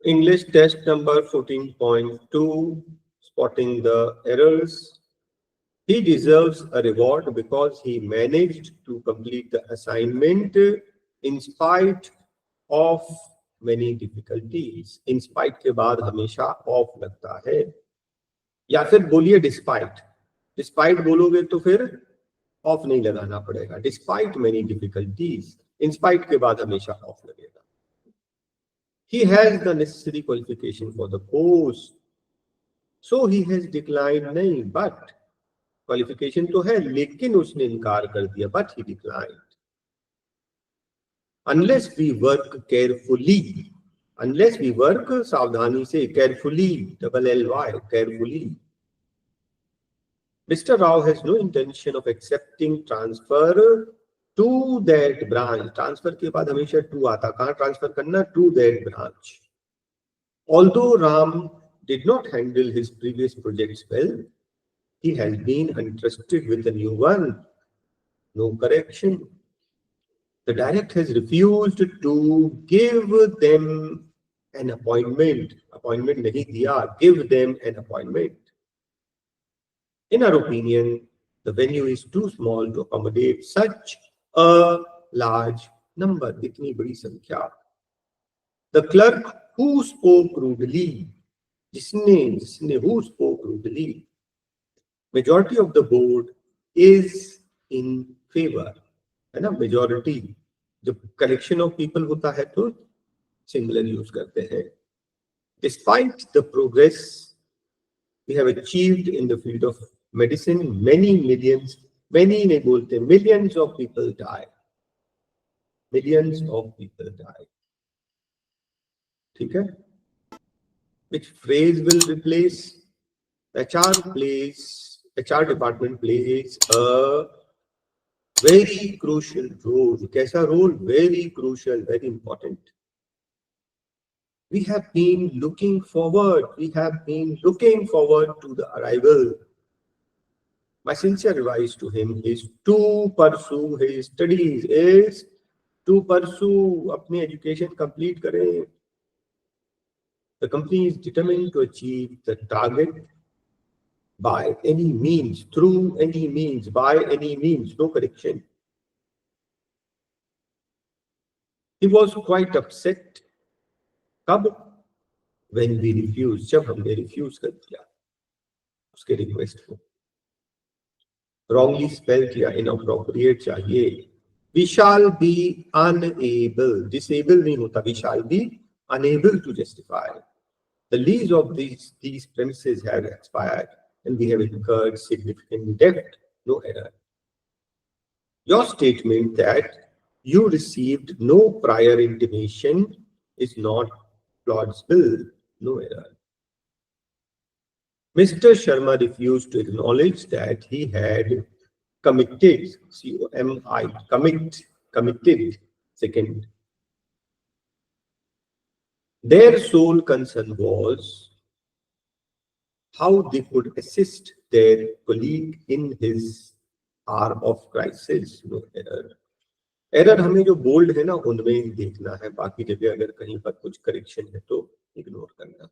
English test number 14.2, spotting the errors. He deserves a reward because he managed to complete the assignment in spite of many difficulties. In spite के बाद हमेशा of लगता है, या फिर बोलिए despite. Despite बोलोगे तो फिर ऑफ नहीं लगाना पड़ेगा. Despite many difficulties, in spite के बाद हमेशा ऑफ लगेगा. He has the necessary qualification for the post, so he has declined. नहीं, but क्वालिफिकेशन तो है लेकिन उसने इनकार कर दिया. But he declined. Unless we work carefully, unless we work सावधानी से, carefully, double ly, carefully. Mr. Rao has no intention of accepting transfer to that branch. Transfer के बाद हमेशा to आता. कहाँ transfer करना? To that branch. Although Ram did not handle his previous projects well, he has been entrusted with a new one. No correction. The director has refused to give them an appointment. Appointment नहीं दिया. Give them an appointment. In our opinion, the venue is too small to accommodate such a large number. इतनी बड़ी संख्या. The clerk who spoke rudely, who spoke rudely, majority of the board is in favor. है ना, majority. जब collection of people होता है तो singular use करते हैं. Despite the progress we have achieved in the field of medicine, many millions of people die. Millions of people die. ठीक है? Which phrase will replace? HR department plays a very crucial role. कैसा role? Very crucial, very important. We have been looking forward to the arrival. My sincere advice to him is to pursue his studies, अपनी education complete करें. The company is determined to achieve the target by any means, through any means, by any means, no correction. He was quite upset. कब? When we refused, जब हमने refuse कर दिया उसके request को. Wrongly spelled या inappropriate चाहिए. We shall be unable. Disable नहीं होता. We shall be unable to justify. The lease of these premises have expired and we have incurred significant debt. No error. Your statement that you received no prior intimation is not plausible. No error. Mr. Sharma refused to acknowledge that he had committed, committed, second. Their sole concern was how they could assist their colleague in his hour of crisis. No error. Error हमें जो bold है ना उनमें ही देखना है, बाकी जगह अगर कहीं पर कुछ करेक्शन है तो इग्नोर करना.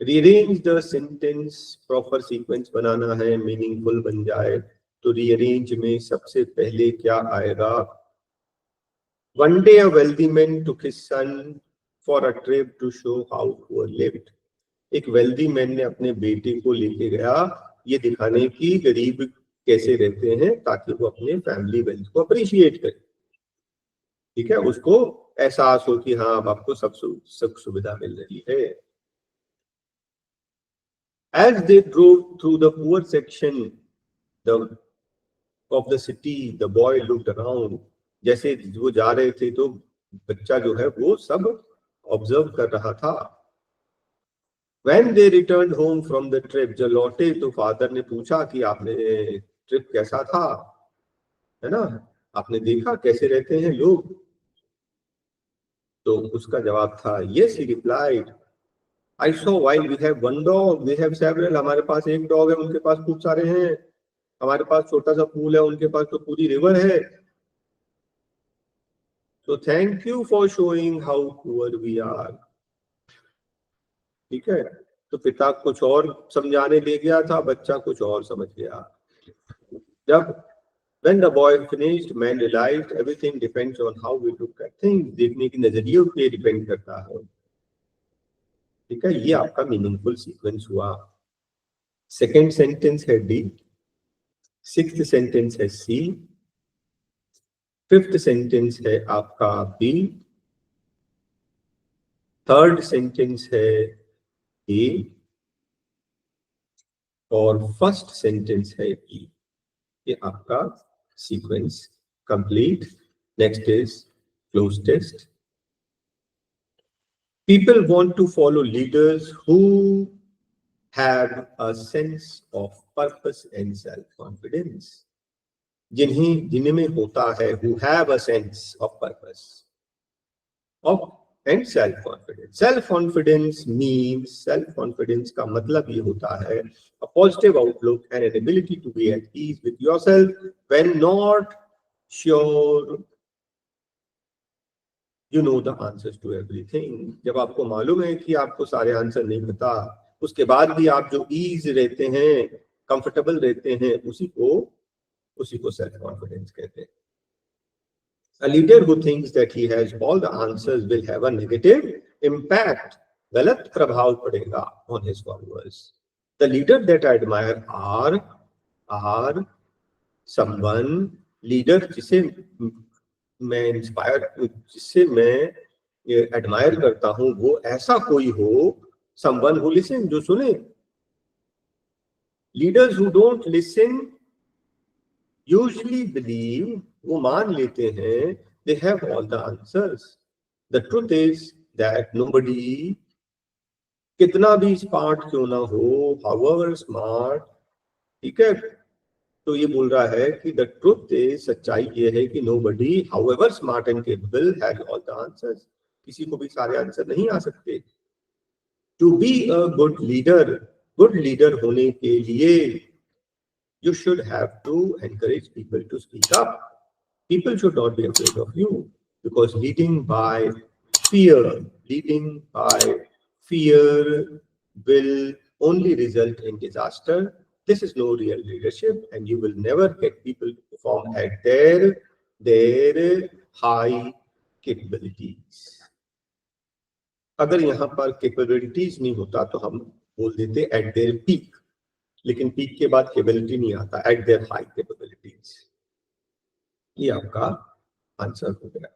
Rearrange the sentence, proper sequence बनाना है, मीनिंगफुल बन जाए. तो रीअरेंज में सबसे पहले क्या आएगा? One day a wealthy man took his son for a trip to show how poor lived. एक wealthy man ने अपने बेटे को लेके गया ये दिखाने की गरीब कैसे रहते हैं, ताकि वो अपने फैमिली वेल्थ को अप्रिशिएट करे. ठीक है, उसको एहसास हो कि हाँ अब आपको सब सुविधा मिल रही है. As they drove through the poor section of the city, the boy looked around. जैसे वो जा रहे थे तो बच्चा जो है वो सब ऑब्जर्व कर रहा था. When they returned home from the trip, जब लौटे तो फादर ने पूछा कि आपने ट्रिप कैसा था, है ना, आपने देखा कैसे रहते हैं लोग. तो उसका जवाब था yes, he replied, I saw while we have one dog, we have several. हमारे पास एक डॉग है, उनके पास खूब सारे हैं. हमारे पास छोटा सा पूल है, उनके पास तो पूरी रिवर है. So thank you for showing how poor we are. ठीक है, तो पिता कुछ और समझाने ले गया था, बच्चा कुछ और समझ गया. जब when the boy finished, man realized everything depends on how we look at things. देखने की नजरियों पे डिपेंड करता है. ठीक है, ये आपका मीनिंगफुल सीक्वेंस हुआ. सेकेंड सेंटेंस है डी, सिक्स्थ सेंटेंस है सी, फिफ्थ सेंटेंस है आपका बी, थर्ड सेंटेंस है ए और फर्स्ट सेंटेंस है ई. ये आपका sequence complete. Next is cloze test. People want to follow leaders who have a sense of purpose and self-confidence. जिनमें होता है who have a sense of purpose of and self-confidence. Self-confidence means, self-confidence का मतलब ये होता है a positive outlook and an ability to be at ease with yourself when not sure you know the answers to everything. जब आपको मालूम है कि आपको सारे आंसर नहीं पता, उसके बाद भी आप जो ईज रहते हैं, कंफर्टेबल रहते हैं, उसी को सेल्फ कॉन्फिडेंस कहते हैं. A leader who thinks that he has all the answers will have a negative impact. गलत प्रभाव पड़ेगा on his followers. The leader that I admire are someone, leader जिसे मैं इंस्पायर, जिससे मैं एडमायर करता हूं, वो ऐसा कोई हो, someone who listen, जो सुने. Leaders who don't listen usually believe, वो मान लेते हैं, they have all the answers. The truth is that nobody, कितना भी स्मार्ट क्यों ना हो, however smart, ठीक है, तो ये बोल रहा है कि the truth is, सच्चाई ये है कि nobody, however smart and capable, has all the answers. किसी को भी सारे आंसर नहीं आ सकते. To be a good leader होने के लिए you should have to encourage people to speak up. People should not be afraid of you, because leading by fear will only result in disaster. This is no real leadership, and you will never get people to perform at their high capabilities. अगर यहाँ पर capabilities नहीं होता तो हम बोल देते at their peak, लेकिन पीक के बाद कैपेबिलिटी नहीं आता, एट देयर हाई कैपेबिलिटीज. ये आपका आंसर हो गया.